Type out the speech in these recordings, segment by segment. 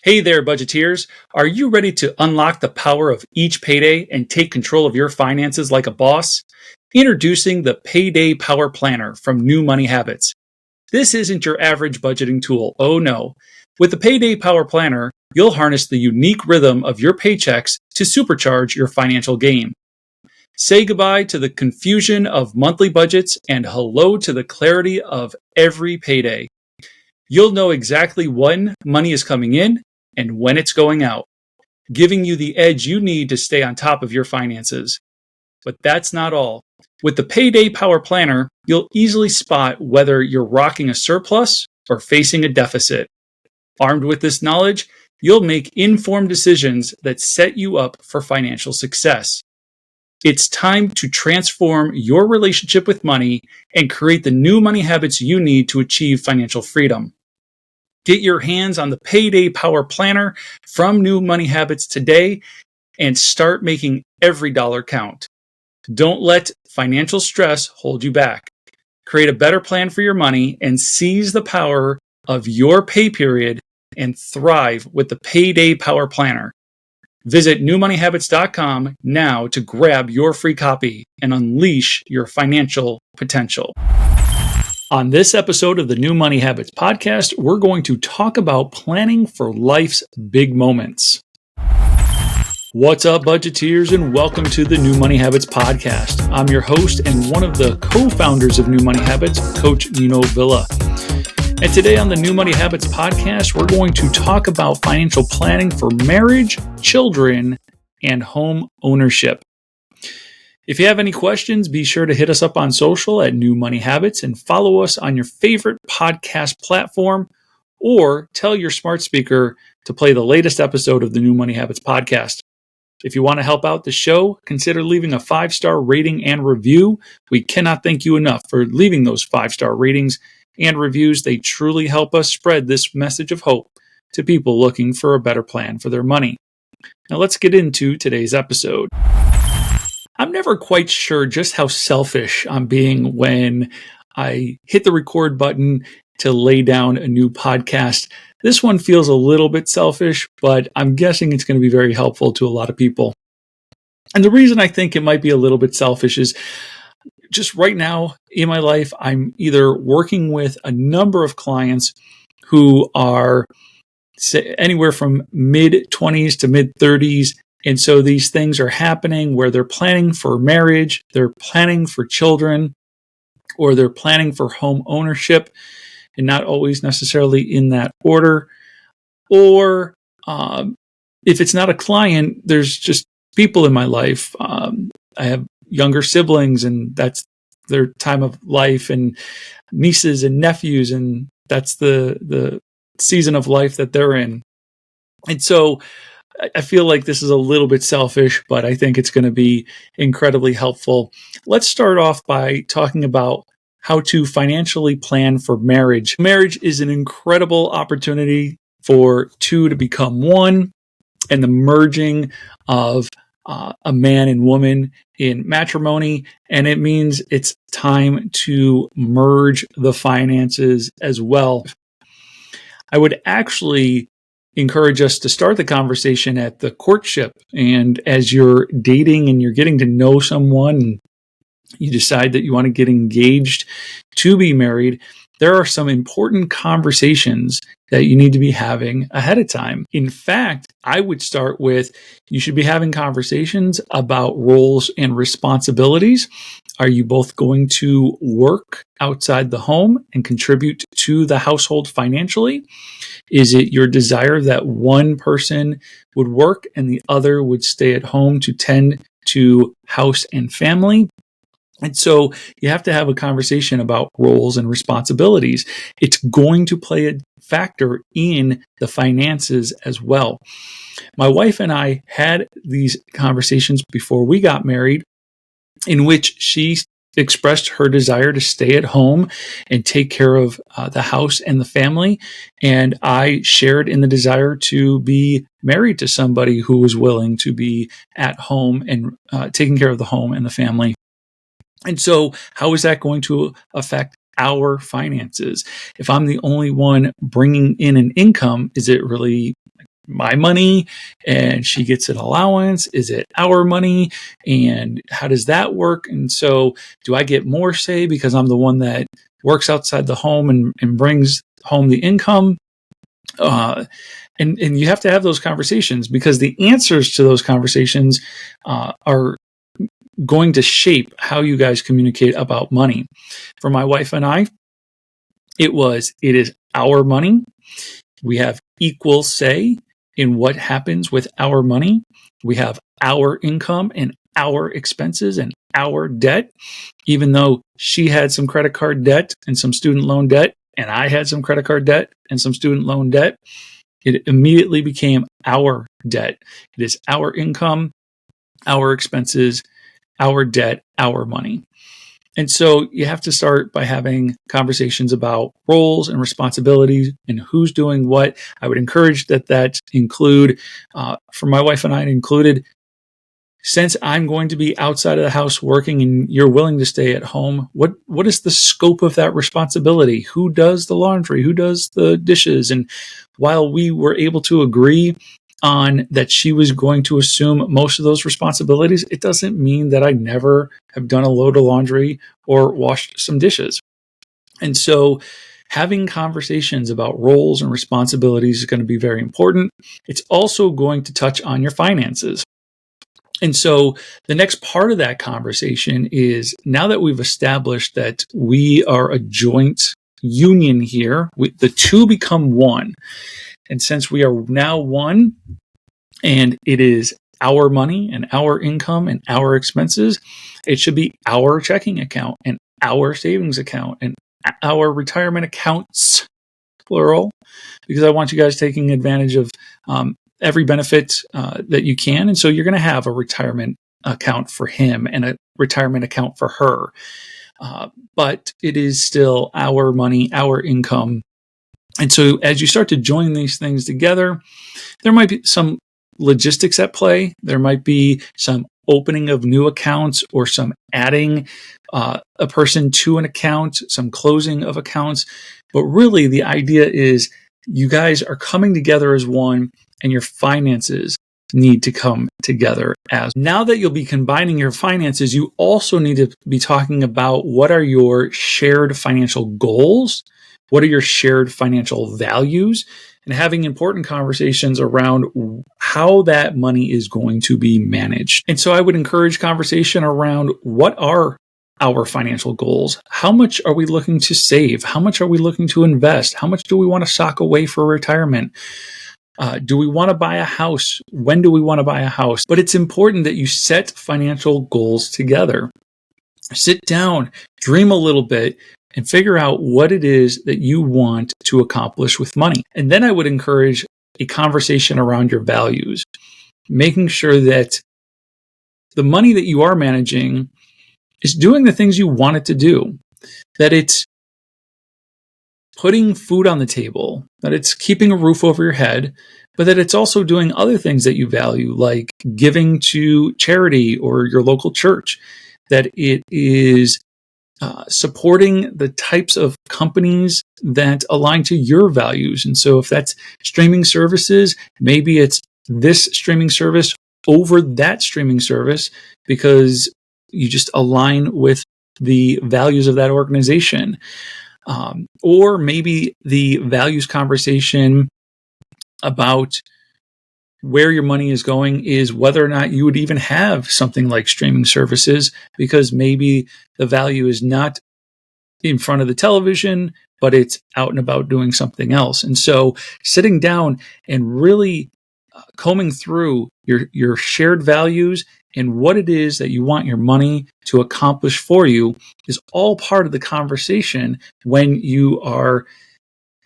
Hey there, budgeteers. Are you ready to unlock the power of each payday and take control of your finances like a boss? Introducing the Payday Power Planner from New Money Habits. This isn't your average budgeting tool. Oh no. With the Payday Power Planner, you'll harness the unique rhythm of your paychecks to supercharge your financial game. Say goodbye to the confusion of monthly budgets and hello to the clarity of every payday. You'll know exactly when money is coming in and when it's going out, giving you the edge you need to stay on top of your finances. But that's not all. With the Payday Power Planner, you'll easily spot whether you're rocking a surplus or facing a deficit. Armed with this knowledge, you'll make informed decisions that set you up for financial success. It's time to transform your relationship with money and create the new money habits you need to achieve financial freedom. Get your hands on the Payday Power Planner from New Money Habits today and start making every dollar count. Don't let financial stress hold you back. Create a better plan for your money and seize the power of your pay period and thrive with the Payday Power Planner. Visit newmoneyhabits.com now to grab your free copy and unleash your financial potential. On this episode of the New Money Habits podcast, we're going to talk about planning for life's big moments. What's up, budgeteers, and welcome to the New Money Habits podcast. I'm your host and one of the co-founders of New Money Habits, Coach Nino Villa. And today on the New Money Habits podcast, we're going to talk about financial planning for marriage, children, and home ownership. If you have any questions, be sure to hit us up on social at New Money Habits and follow us on your favorite podcast platform, or tell your smart speaker to play the latest episode of the New Money Habits podcast. If you want to help out the show, consider leaving a 5-star rating and review. We cannot thank you enough for leaving those 5-star ratings and reviews. They truly help us spread this message of hope to people looking for a better plan for their money. Now let's get into today's episode. I'm never quite sure just how selfish I'm being when I hit the record button to lay down a new podcast. This one feels a little bit selfish, but I'm guessing it's going to be very helpful to a lot of people. And the reason I think it might be a little bit selfish is just right now in my life, I'm either working with a number of clients who are anywhere from mid-20s to mid-30s. And so these things are happening where they're planning for marriage, they're planning for children, or they're planning for home ownership, and not always necessarily in that order. Or if it's not a client, there's just people in my life. I have younger siblings, and that's their time of life, and nieces and nephews, and that's the season of life that they're in. And so I feel like this is a little bit selfish, but I think it's going to be incredibly helpful. Let's start off by talking about how to financially plan for marriage. Marriage is an incredible opportunity for two to become one, and the merging of a man and woman in matrimony. And it means it's time to merge the finances as well. I would actually encourage us to start the conversation at the courtship. And as you're dating and you're getting to know someone, you decide that you want to get engaged to be married, there are some important conversations that you need to be having ahead of time. In fact, I would start with, you should be having conversations about roles and responsibilities. Are you both going to work outside the home and contribute to the household financially? Is it your desire that one person would work and the other would stay at home to tend to house and family? And so you have to have a conversation about roles and responsibilities. It's going to play a factor in the finances as well. My wife and I had these conversations before we got married, in which she expressed her desire to stay at home and take care of the house and the family. And I shared in the desire to be married to somebody who was willing to be at home and taking care of the home and the family. And so how is that going to affect our finances? If I'm the only one bringing in an income, is it really my money and she gets an allowance? Is it our money? And how does that work? And so do I get more say because I'm the one that works outside the home and brings home the income? And you have to have those conversations because the answers to those conversations are going to shape how you guys communicate about money. For my wife and I, it is our money. We have equal say in what happens with our money. We have our income and our expenses and our debt, even though she had some credit card debt and some student loan debt, and I had some credit card debt and some student loan debt. It immediately became our debt. It is our income, our expenses, our debt, our money. And so you have to start by having conversations about roles and responsibilities and who's doing what. I would encourage that include, for my wife and I, it included, since I'm going to be outside of the house working and you're willing to stay at home, what is the scope of that responsibility? Who does the laundry? Who does the dishes? And while we were able to agree on that she was going to assume most of those responsibilities, it doesn't mean that I never have done a load of laundry or washed some dishes. And so having conversations about roles and responsibilities is going to be very important. It's also going to touch on your finances. And so the next part of that conversation is, now that we've established that we are a joint union here, the two become one. And since we are now one, and it is our money and our income and our expenses, it should be our checking account and our savings account and our retirement accounts, plural, because I want you guys taking advantage of every benefit that you can. And so you're going to have a retirement account for him and a retirement account for her. But it is still our money, our income. And so as you start to join these things together, there might be some logistics at play. There might be some opening of new accounts or some adding a person to an account, some closing of accounts. But really the idea is you guys are coming together as one, and your finances need to come together as. Now that you'll be combining your finances, you also need to be talking about what are your shared financial goals, what are your shared financial values, and having important conversations around how that money is going to be managed. And so I would encourage conversation around what are our financial goals? How much are we looking to save? How much are we looking to invest? How much do we want to sock away for retirement? Do we want to buy a house? When do we want to buy a house? But it's important that you set financial goals together. Sit down, dream a little bit, and figure out what it is that you want to accomplish with money. And then I would encourage a conversation around your values, making sure that the money that you are managing is doing the things you want it to do, that it's putting food on the table, that it's keeping a roof over your head, but that it's also doing other things that you value, like giving to charity or your local church, that it is supporting the types of companies that align to your values. And so if that's streaming services, maybe it's this streaming service over that streaming service because you just align with the values of that organization. Or maybe the values conversation about where your money is going is whether or not you would even have something like streaming services, because maybe the value is not in front of the television, but it's out and about doing something else. And so sitting down and really combing through your shared values and what it is that you want your money to accomplish for you is all part of the conversation when you are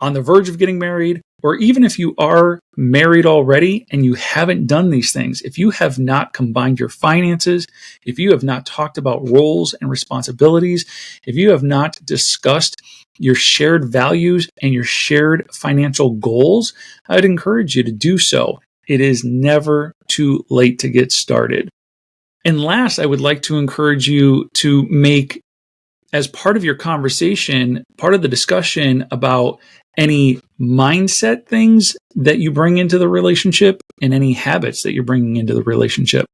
on the verge of getting married, or even if you are married already and you haven't done these things. If you have not combined your finances, if you have not talked about roles and responsibilities, if you have not discussed your shared values and your shared financial goals, I'd encourage you to do so. It is never too late to get started. And last, I would like to encourage you to make, as part of your conversation, part of the discussion about any mindset things that you bring into the relationship, and any habits that you're bringing into the relationship.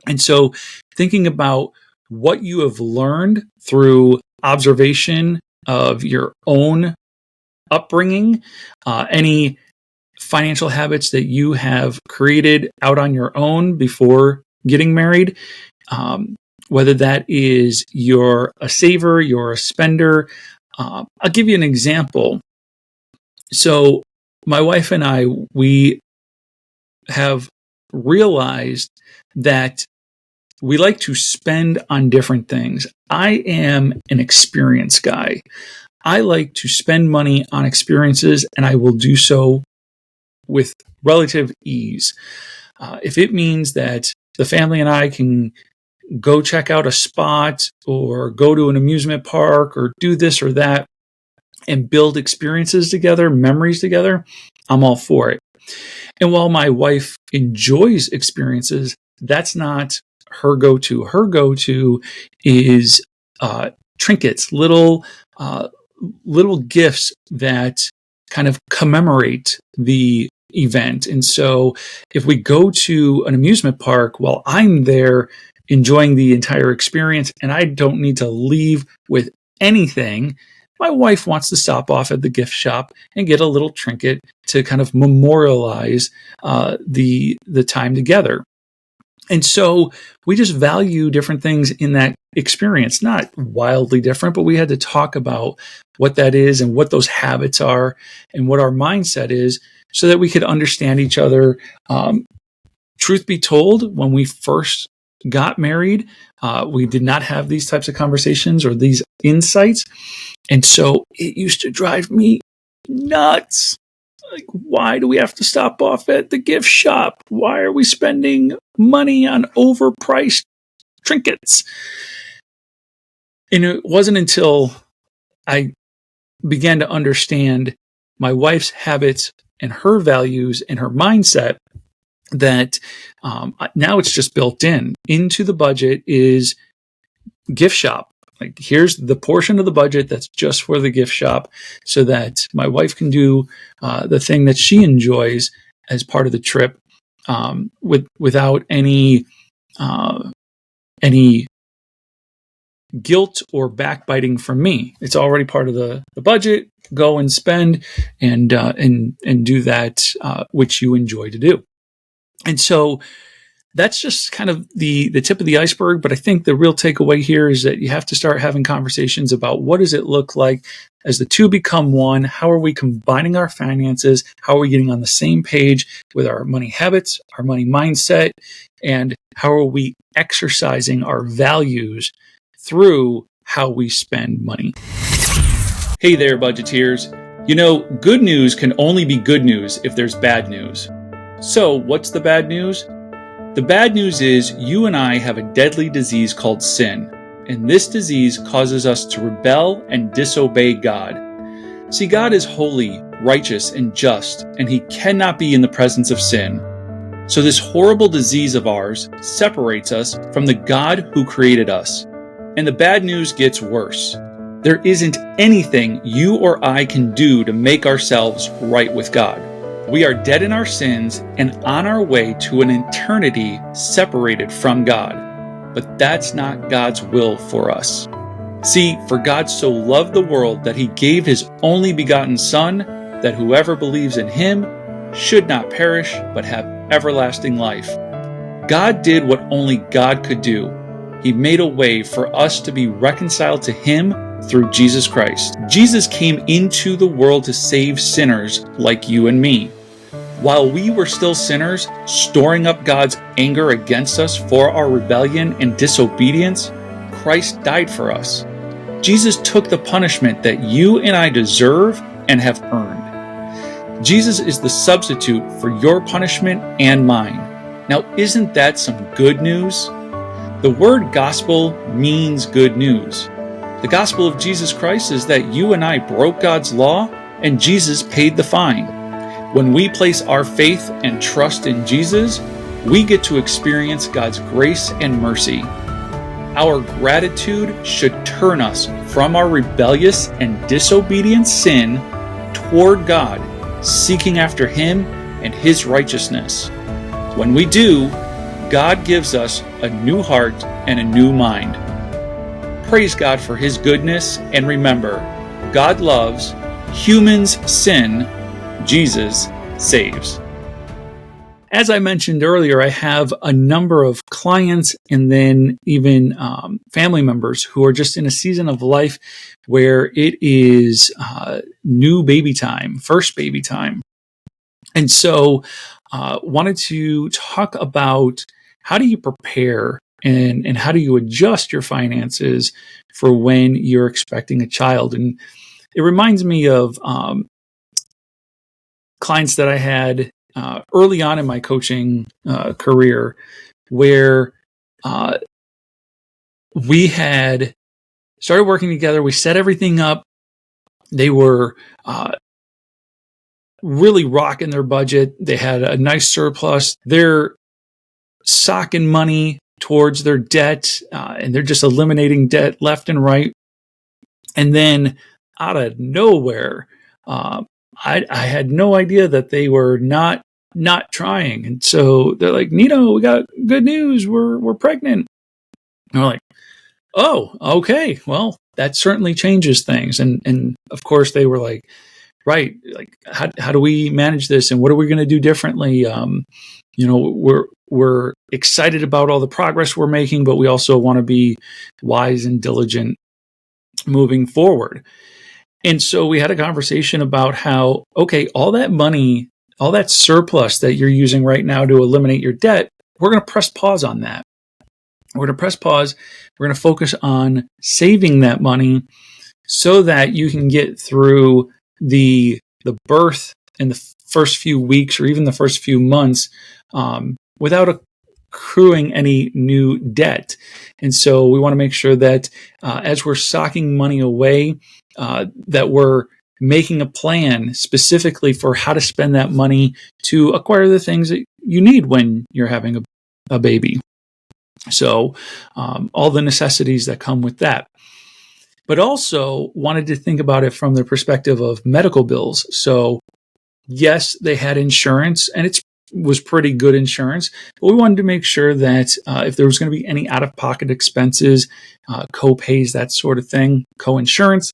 And so thinking about what you have learned through observation of your own upbringing, any financial habits that you have created out on your own before getting married, whether that is you're a saver, you're a spender. I'll give you an example. So my wife and I, we have realized that we like to spend on different things. I am an experience guy. I like to spend money on experiences, and I will do so with relative ease. If it means that the family and I can go check out a spot or go to an amusement park or do this or that and build experiences together, memories together, I'm all for it. And while my wife enjoys experiences, that's not her go-to. Her go-to is trinkets, little gifts that kind of commemorate the event. And so if we go to an amusement park, while I'm there enjoying the entire experience and I don't need to leave with anything, my wife wants to stop off at the gift shop and get a little trinket to kind of memorialize the time together. And so we just value different things in that experience, not wildly different, but we had to talk about what that is and what those habits are and what our mindset is so that we could understand each other. Truth be told, when we first got married, we did not have these types of conversations or these insights. And so it used to drive me nuts. Like, why do we have to stop off at the gift shop? Why are we spending money on overpriced trinkets? And it wasn't until I began to understand my wife's habits and her values and her mindset that now it's just built into the budget is gift shop. Like, here's the portion of the budget that's just for the gift shop so that my wife can do the thing that she enjoys as part of the trip without any guilt or backbiting from me. It's already part of the budget. Go and spend and do that which you enjoy to do. And so that's just kind of the tip of the iceberg. But I think the real takeaway here is that you have to start having conversations about what does it look like as the two become one? How are we combining our finances? How are we getting on the same page with our money habits, our money mindset, and how are we exercising our values through how we spend money? Hey there, budgeteers. You know, good news can only be good news if there's bad news. So what's the bad news? The bad news is you and I have a deadly disease called sin, and this disease causes us to rebel and disobey God. See, God is holy, righteous, and just, and He cannot be in the presence of sin. So this horrible disease of ours separates us from the God who created us. And the bad news gets worse. There isn't anything you or I can do to make ourselves right with God. We are dead in our sins and on our way to an eternity separated from God. But that's not God's will for us. See, for God so loved the world that He gave His only begotten Son, that whoever believes in Him should not perish but have everlasting life. God did what only God could do. He made a way for us to be reconciled to Him through Jesus Christ. Jesus came into the world to save sinners like you and me. While we were still sinners, storing up God's anger against us for our rebellion and disobedience, Christ died for us. Jesus took the punishment that you and I deserve and have earned. Jesus is the substitute for your punishment and mine. Now, isn't that some good news? The word gospel means good news. The gospel of Jesus Christ is that you and I broke God's law and Jesus paid the fine. When we place our faith and trust in Jesus, we get to experience God's grace and mercy. Our gratitude should turn us from our rebellious and disobedient sin toward God, seeking after Him and His righteousness. When we do, God gives us a new heart and a new mind. Praise God for His goodness, and remember, God loves, humans sin, Jesus saves. As I mentioned earlier, I have a number of clients and then even family members who are just in a season of life where it is new baby time, first baby time. And so wanted to talk about how do you prepare and how do you adjust your finances for when you're expecting a child. And it reminds me of clients that I had early on in my coaching career where we had started working together. We set everything up. They were really rocking their budget. They had a nice surplus. They're socking money towards their debt, and they're just eliminating debt left and right. And then out of nowhere, I had no idea that they were not trying. And so they're like, Nino, we got good news. We're pregnant. And we're like, oh, okay. Well, that certainly changes things. And of course they were like, right, like how do we manage this and what are we going to do differently? We're excited about all the progress we're making, but we also want to be wise and diligent moving forward. And so we had a conversation about how, okay, all that money, all that surplus that you're using right now to eliminate your debt, we're going to press pause on that. We're going to press pause. We're going to focus on saving that money so that you can get through the birth in the first few weeks or even the first few months without accruing any new debt. And so we want to make sure that as we're socking money away, that we're making a plan specifically for how to spend that money to acquire the things that you need when you're having a baby. So all the necessities that come with that. But also wanted to think about it from the perspective of medical bills. So yes, they had insurance and it was pretty good insurance, but we wanted to make sure that if there was going to be any out-of-pocket expenses, co-pays, that sort of thing, co-insurance,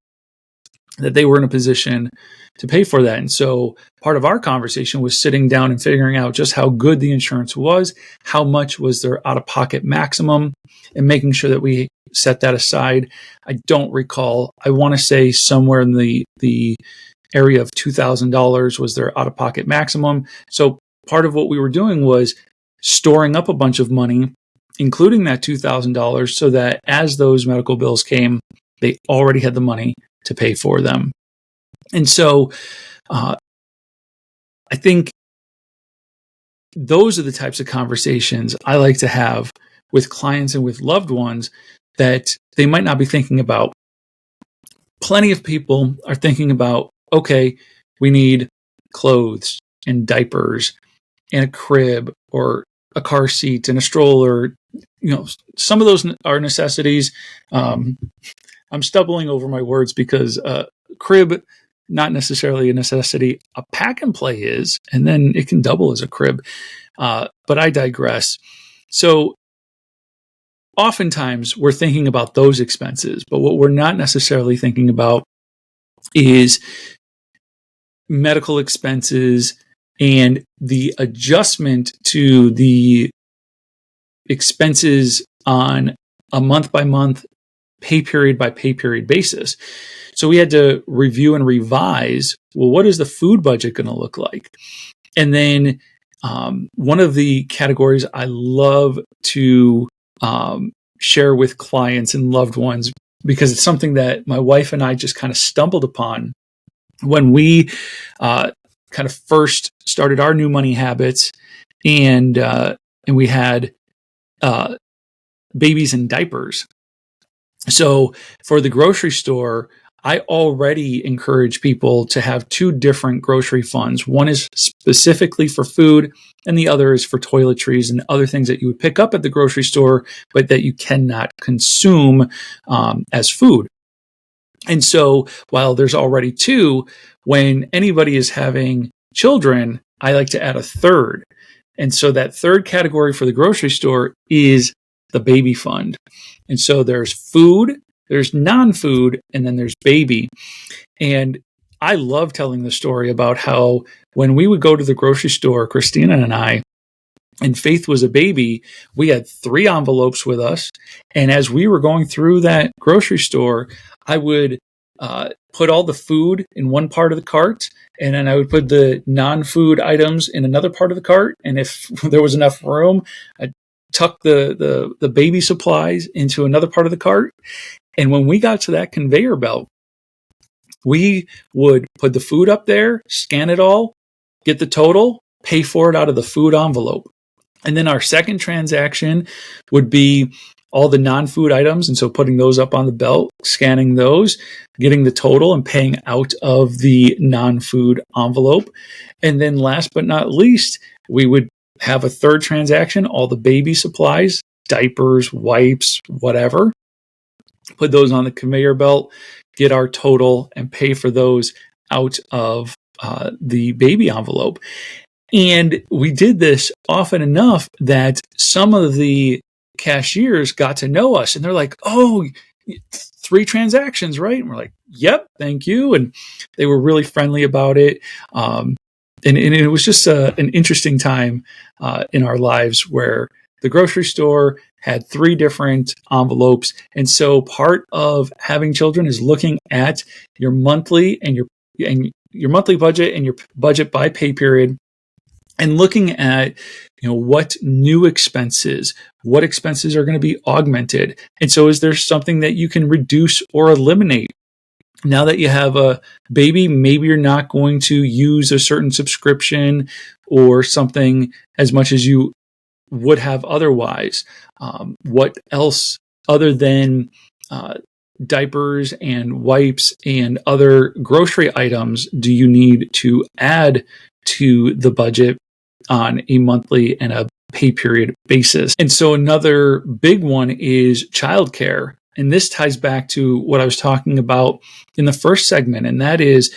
that they were in a position to pay for that. And so part of our conversation was sitting down and figuring out just how good the insurance was, how much was their out-of-pocket maximum, and making sure that we set that aside. I don't recall. I want to say somewhere in the area of $2,000 was their out-of-pocket maximum. So part of what we were doing was storing up a bunch of money, including that $2,000, so that as those medical bills came, they already had the money to pay for them. And so I think those are the types of conversations I like to have with clients and with loved ones that they might not be thinking about. Plenty of people are thinking about, okay, we need clothes and diapers and a crib or a car seat and a stroller. Some of those are necessities. I'm stumbling over my words because crib, not necessarily a necessity. A pack and play is, and then it can double as a crib. But I digress. So oftentimes we're thinking about those expenses, but what we're not necessarily thinking about is medical expenses and the adjustment to the expenses on a month by month, pay period by pay period basis. So we had to review and revise, well, what is the food budget going to look like? And then one of the categories I love to share with clients and loved ones, because it's something that my wife and I just kind of stumbled upon when we kind of first started our new money habits, and we had babies in diapers. So for the grocery store, I already encourage people to have two different grocery funds. One is specifically for food, and the other is for toiletries and other things that you would pick up at the grocery store, but that you cannot consume as food. And so while there's already two, when anybody is having children, I like to add a third. And so that third category for the grocery store is the baby fund. And so there's food, there's non-food, and then there's baby. And I love telling the story about how when we would go to the grocery store, Christina and I, and Faith was a baby, we had 3 envelopes with us. And as we were going through that grocery store, I would put all the food in one part of the cart, and then I would put the non-food items in another part of the cart. And if there was enough room, I'd tuck the baby supplies into another part of the cart. And when we got to that conveyor belt, we would put the food up there, scan it all, get the total, pay for it out of the food envelope. And then our second transaction would be all the non-food items. And so putting those up on the belt, scanning those, getting the total and paying out of the non-food envelope. And then last but not least, we would have a third transaction, all the baby supplies, diapers, wipes, whatever. Put those on the conveyor belt, get our total, and pay for those out of the baby envelope. And we did this often enough that some of the cashiers got to know us, and they're like, "Oh, 3 transactions, right?" And we're like, "Yep, thank you." And they were really friendly about it. And it was just an interesting time in our lives where the grocery store had 3 different envelopes. And so part of having children is looking at your monthly and your monthly budget and your budget by pay period, and looking at, what new expenses, what expenses are going to be augmented. And so is there something that you can reduce or eliminate? Now that you have a baby, maybe you're not going to use a certain subscription or something as much as you would have otherwise. What else other than diapers and wipes and other grocery items do you need to add to the budget on a monthly and a pay period basis? And so another big one is childcare. And this ties back to what I was talking about in the first segment, and that is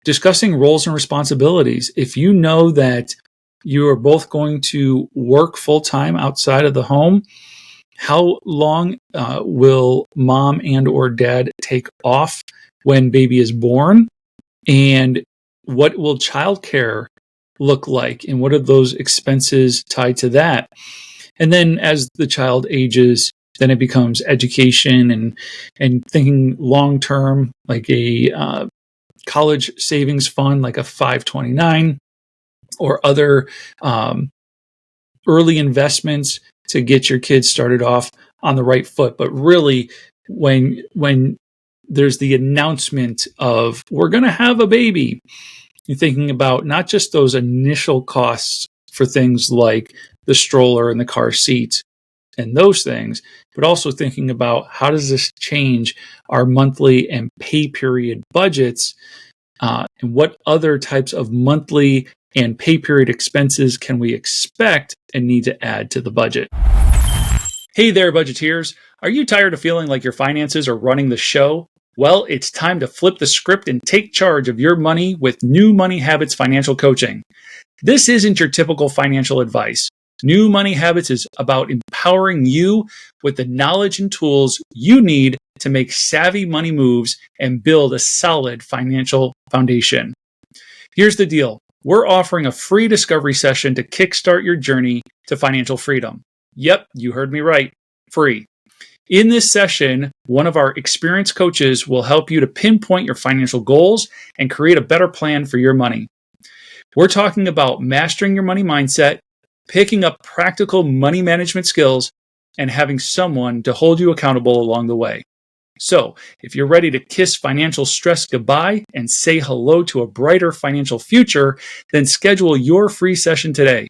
discussing roles and responsibilities. If you know that you are both going to work full-time outside of the home, how long will mom and or dad take off when baby is born? And what will childcare look like? And what are those expenses tied to that? And then as the child ages, then it becomes education and thinking long-term, like a college savings fund, like a 529, or other early investments to get your kids started off on the right foot. But really, when there's the announcement of we're going to have a baby, you're thinking about not just those initial costs for things like the stroller and the car seat and those things, but also thinking about how does this change our monthly and pay period budgets, and what other types of monthly and pay period expenses can we expect and need to add to the budget. Hey there, budgeteers. Are you tired of feeling like your finances are running the show? Well, it's time to flip the script and take charge of your money with New Money Habits Financial Coaching. This isn't your typical financial advice. New Money Habits is about empowering you with the knowledge and tools you need to make savvy money moves and build a solid financial foundation. Here's the deal. We're offering a free discovery session to kickstart your journey to financial freedom. Yep, you heard me right. Free. In this session, one of our experienced coaches will help you to pinpoint your financial goals and create a better plan for your money. We're talking about mastering your money mindset, picking up practical money management skills, and having someone to hold you accountable along the way. So, if you're ready to kiss financial stress goodbye and say hello to a brighter financial future, then schedule your free session today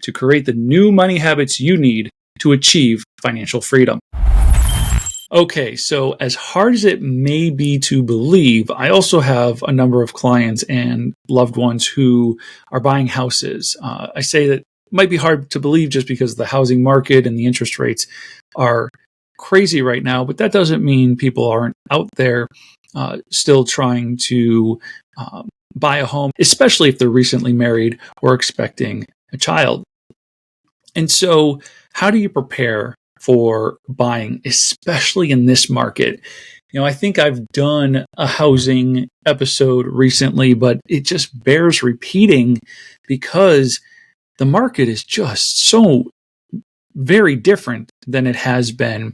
to create the new money habits you need to achieve financial freedom. Okay, so as hard as it may be to believe, I also have a number of clients and loved ones who are buying houses. I say that it might be hard to believe just because the housing market and the interest rates are crazy right now, but that doesn't mean people aren't out there still trying to buy a home, especially if they're recently married or expecting a child. And so, how do you prepare for buying, especially in this market? I think I've done a housing episode recently, but it just bears repeating because the market is just so very different than it has been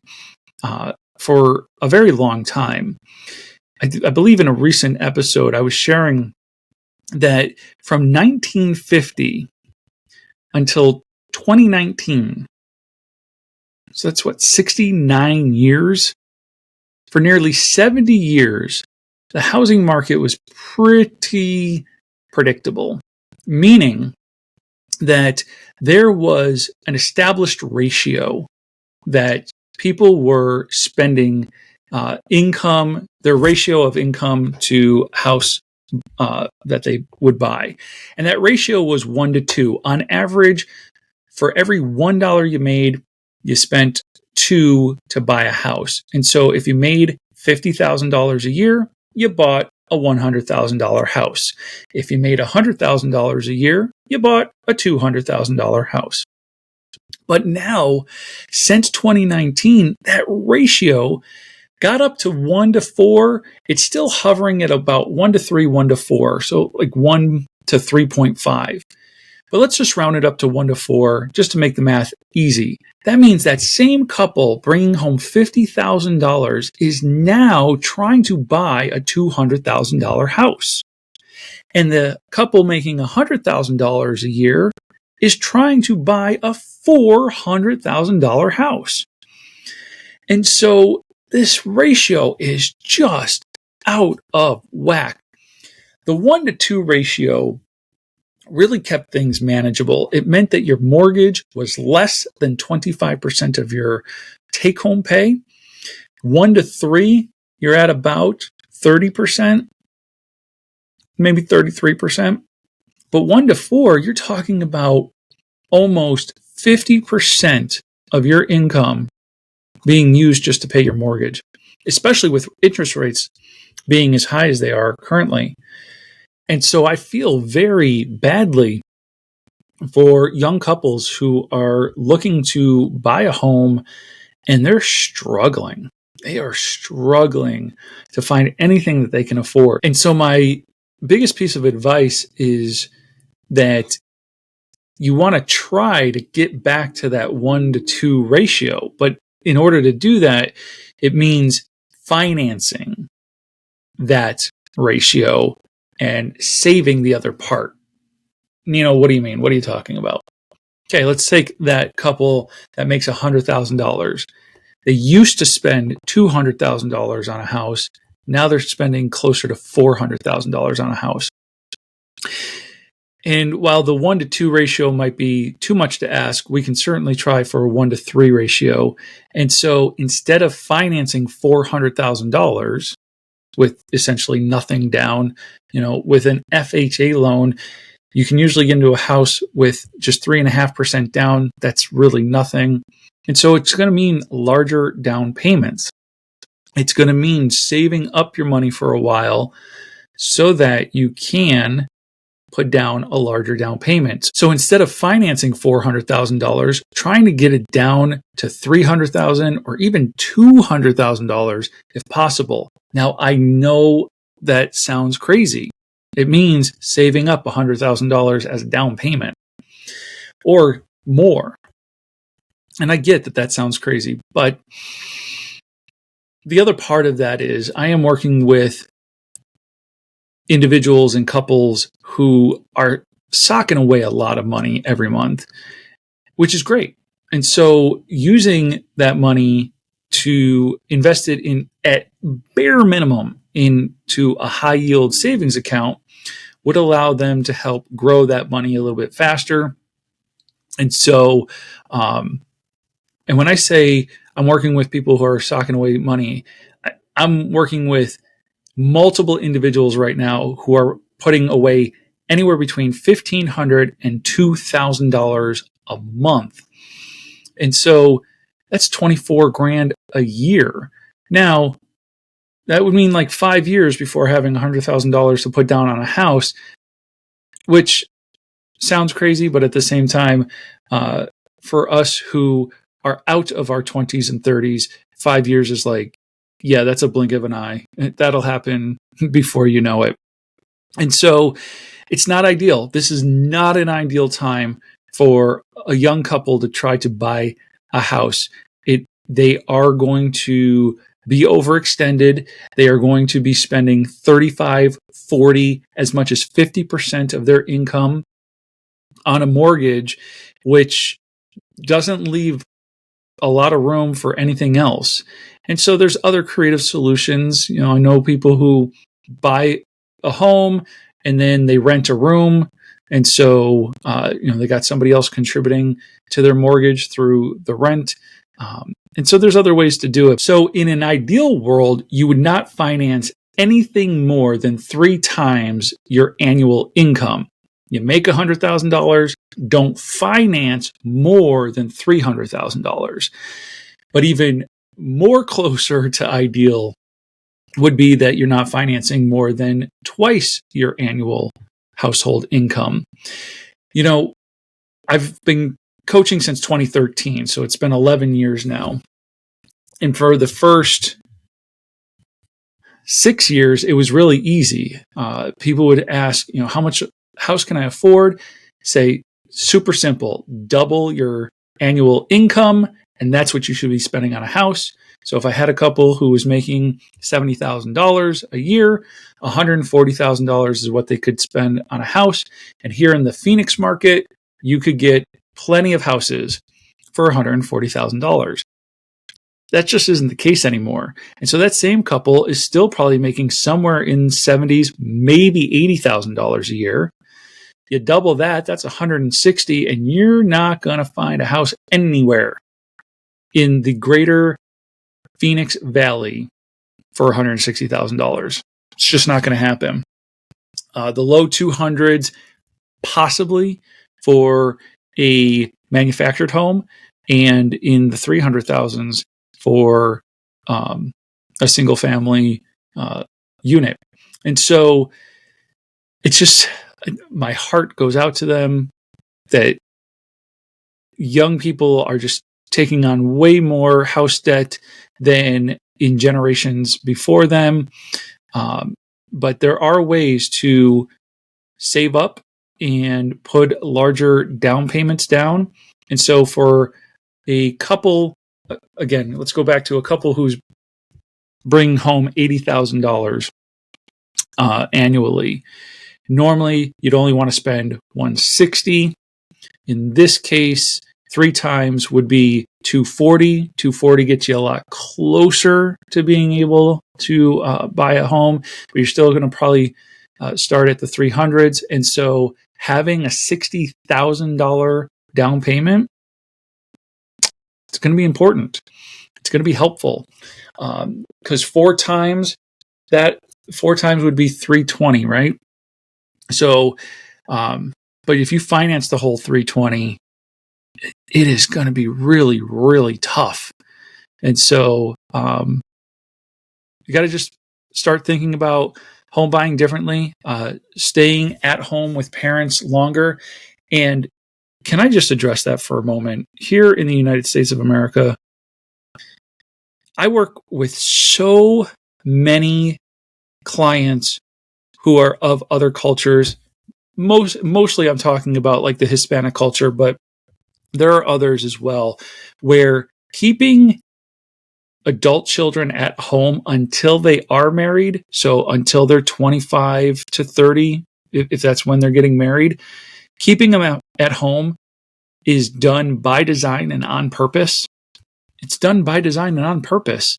for a very long time. I believe in a recent episode, I was sharing that from 1950 until 2019, so that's 69 years. For nearly 70 years, the housing market was pretty predictable, meaning that there was an established ratio that people were spending income, their ratio of income to house that they would buy. And that ratio was 1 to 2. On average, for every $1 you made, you spent $2 to buy a house. And so if you made $50,000 a year, you bought a $100,000 house. If you made $100,000 a year, you bought a $200,000 house. But now, since 2019, that ratio got up to 1 to 4. It's still hovering at about 1 to 3, 1 to 4. So like 1 to 3.5. But let's just round it up to 1 to 4 just to make the math easy. That means that same couple bringing home $50,000 is now trying to buy a $200,000 house. And the couple making $100,000 a year is trying to buy a $400,000 house. And so this ratio is just out of whack. The 1 to 2 ratio really kept things manageable. It meant that your mortgage was less than 25% of your take-home pay. 1 to 3, you're at about 30%, maybe 33%. But 1 to 4, you're talking about almost 50% of your income being used just to pay your mortgage, especially with interest rates being as high as they are currently. And so I feel very badly for young couples who are looking to buy a home and they're struggling. They are struggling to find anything that they can afford. And so my biggest piece of advice is that you want to try to get back to that 1 to 2 ratio. But in order to do that, it means financing that ratio and saving the other part. Nino, what do you mean? What are you talking about? Okay, let's take that couple that makes $100,000. They used to spend $200,000 on a house. Now they're spending closer to $400,000 on a house. And while the 1 to 2 ratio might be too much to ask, we can certainly try for a 1 to 3 ratio. And so instead of financing $400,000 with essentially nothing down, with an FHA loan, you can usually get into a house with just 3.5% down. That's really nothing. And so it's going to mean larger down payments. It's going to mean saving up your money for a while so that you can put down a larger down payment. So instead of financing $400,000, trying to get it down to $300,000 or even $200,000 if possible. Now, I know that sounds crazy. It means saving up $100,000 as a down payment or more. And I get that sounds crazy, but the other part of that is I am working with individuals and couples who are socking away a lot of money every month, which is great. And so using that money to invest it in, at bare minimum, into a high yield savings account would allow them to help grow that money a little bit faster. And so, and when I say I'm working with people who are socking away money, I'm working with multiple individuals right now who are putting away anywhere between $1,500 and $2,000 a month. And so that's 24 grand a year. Now, That would mean like 5 years before having $100,000 to put down on a house, which sounds crazy, but at the same time, for us who are out of our 20s and 30s, 5 years is like, yeah, that's a blink of an eye. That'll happen before you know it. And so it's not ideal. This is not an ideal time for a young couple to try to buy a house. They are going to be overextended. They are going to be spending 35, 40, as much as 50% of their income on a mortgage, which doesn't leave a lot of room for anything else. And so there's other creative solutions. I know people who buy a home and then they rent a room. And so, they got somebody else contributing to their mortgage through the rent. And so there's other ways to do it. So in an ideal world, you would not finance anything more than 3 times your annual income. You make $100,000, don't finance more than $300,000. But even more closer to ideal would be that you're not financing more than twice your annual household income. I've been coaching since 2013, so it's been 11 years now. And for the first 6 years, it was really easy. People would ask, how much house can I afford? Say, super simple, double your annual income, and that's what you should be spending on a house. So if I had a couple who was making $70,000 a year, $140,000 is what they could spend on a house. And here in the Phoenix market, you could get plenty of houses for $140,000. That just isn't the case anymore. And so that same couple is still probably making somewhere in $70,000, maybe $80,000 a year. You double that, that's $160,000, and you're not going to find a house anywhere in the greater Phoenix Valley for $160,000. It's just not going to happen. The low 200s, possibly for a manufactured home, and in the 300,000s for a single family unit. And so it's just, my heart goes out to them that young people are just taking on way more house debt than in generations before them. But there are ways to save up and put larger down payments down. And so for a couple, again, let's go back to a couple who's bringing home $80,000 annually. Normally, you'd only want to spend $160,000. In this case, 3 times would be $240,000. $240,000 gets you a lot closer to being able to buy a home, but you're still going to probably start at the 300s. And so having a $60,000 down payment, it's going to be important. It's going to be helpful because 4 times would be $320,000, right? So, but if you finance the whole $320,000, it is going to be really, really tough. And so, you got to just start thinking about home buying differently, staying at home with parents longer. And can I just address that for a moment? Here in the United States of America, I work with so many clients who are of other cultures. Mostly I'm talking about like the Hispanic culture, but there are others as well, where keeping adult children at home until they are married, so until they're 25 to 30, if that's when they're getting married, keeping them at home is done by design and on purpose. It's done by design and on purpose.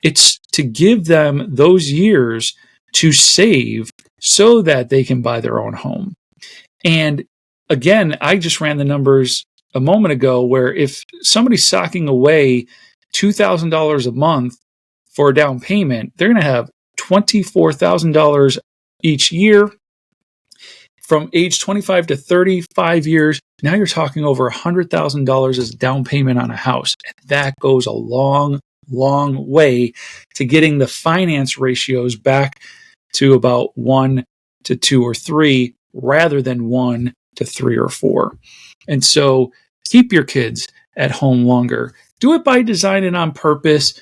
It's to give them those years to save so that they can buy their own home. And again, I just ran the numbers a moment ago where if somebody's socking away $2,000 a month for a down payment, they're going to have $24,000 each year. From age 25 to 35 years, now you're talking over $100,000 as a down payment on a house. And that goes a long, long way to getting the finance ratios back to about 1 to 2 or 3 rather than 1 to 3 or 4. And so keep your kids at home longer. Do it by design and on purpose.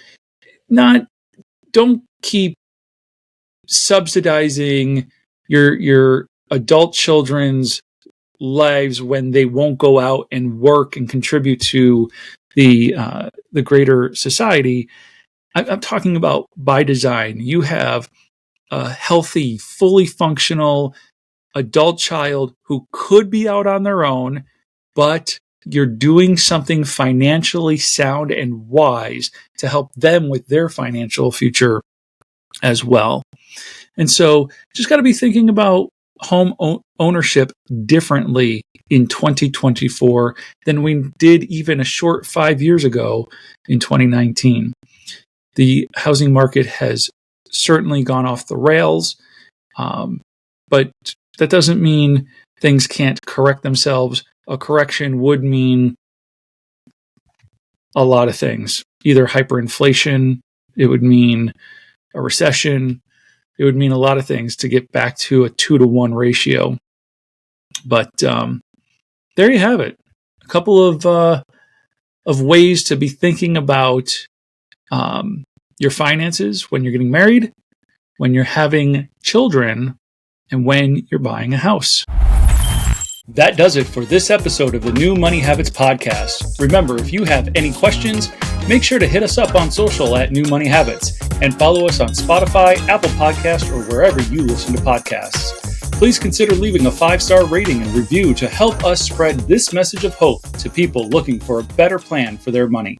Don't keep subsidizing your adult children's lives when they won't go out and work and contribute to the greater society. I'm talking about by design. You have a healthy, fully functional adult child who could be out on their own, but you're doing something financially sound and wise to help them with their financial future as well. And so just got to be thinking about home ownership differently in 2024 than we did even a short 5 years ago in 2019. The housing market has certainly gone off the rails, but that doesn't mean things can't correct themselves. A correction would mean a lot of things, either hyperinflation, it would mean a recession, it would mean a lot of things to get back to a 2-to-1 ratio. But there you have it. A couple of ways to be thinking about your finances when you're getting married, when you're having children, and when you're buying a house. That does it for this episode of the New Money Habits podcast. Remember, if you have any questions, make sure to hit us up on social at New Money Habits and follow us on Spotify, Apple Podcasts, or wherever you listen to podcasts. Please consider leaving a 5-star rating and review to help us spread this message of hope to people looking for a better plan for their money.